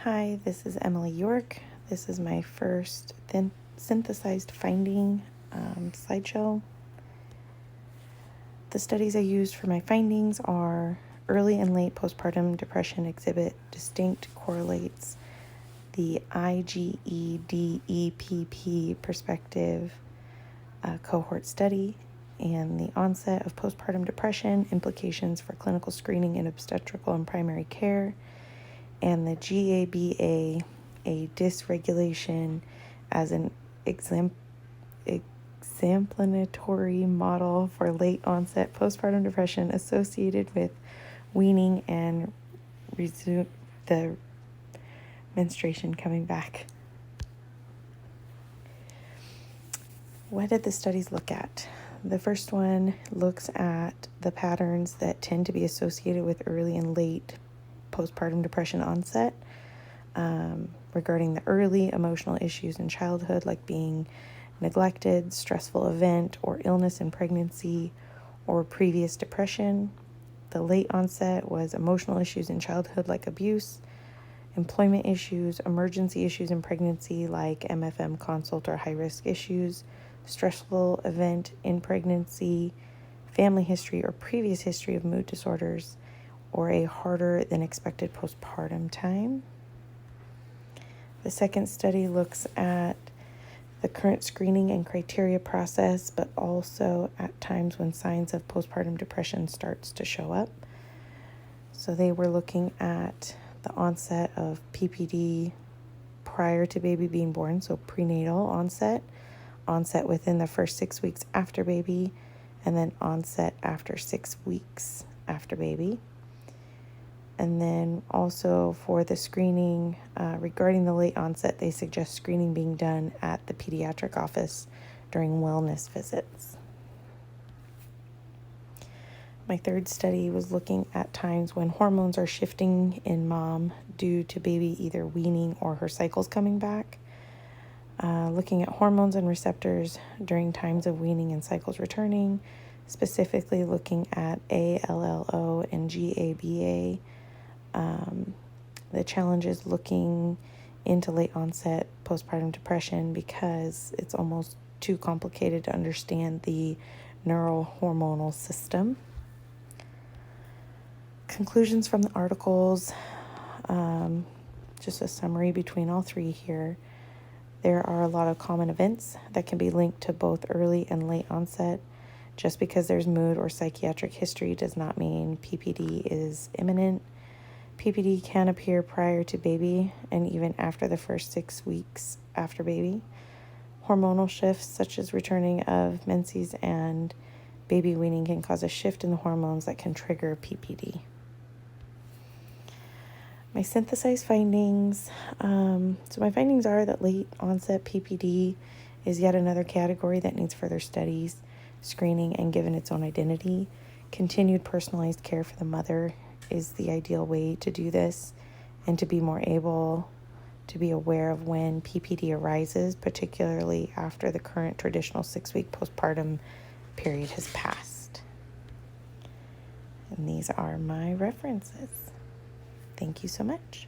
Hi, this is Emily York. This is my first synthesized finding slideshow. The studies I used for my findings are early and late postpartum depression exhibit distinct correlates, the IGEDEPP perspective cohort study, and the onset of postpartum depression, implications for clinical screening in obstetrical and primary care, and the GABA, a dysregulation as an exemplatory model for late onset postpartum depression associated with weaning and the menstruation coming back. What did the studies look at? The first one looks at the patterns that tend to be associated with early and late postpartum depression onset, regarding the early emotional issues in childhood, like being neglected, stressful event, or illness in pregnancy, or previous depression. The late onset was emotional issues in childhood, like abuse, employment issues, emergency issues in pregnancy, like MFM consult or high-risk issues, stressful event in pregnancy, family history or previous history of mood disorders, or a harder than expected postpartum time. The second study looks at the current screening and criteria process, but also at times when signs of postpartum depression starts to show up. So they were looking at the onset of PPD prior to baby being born, so prenatal onset within the first 6 weeks after baby, and then onset after 6 weeks after baby. And then also for the screening, regarding the late onset, they suggest screening being done at the pediatric office during wellness visits. My third study was looking at times when hormones are shifting in mom due to baby either weaning or her cycles coming back. Looking at hormones and receptors during times of weaning and cycles returning, specifically looking at ALLO and GABA. The challenge is looking into late onset postpartum depression because it's almost too complicated to understand the neurohormonal system. Conclusions from the articles, just a summary between all three here. There are a lot of common events that can be linked to both early and late onset. Just because there's mood or psychiatric history does not mean PPD is imminent. PPD can appear prior to baby and even after the first 6 weeks after baby. Hormonal shifts such as returning of menses and baby weaning can cause a shift in the hormones that can trigger PPD. My synthesized findings. So my findings are that late onset PPD is yet another category that needs further studies, screening, and given its own identity. Continued personalized care for the mother is the ideal way to do this and to be more able to be aware of when PPD arises, particularly after the current traditional 6-week postpartum period has passed. And these are my references. Thank you so much.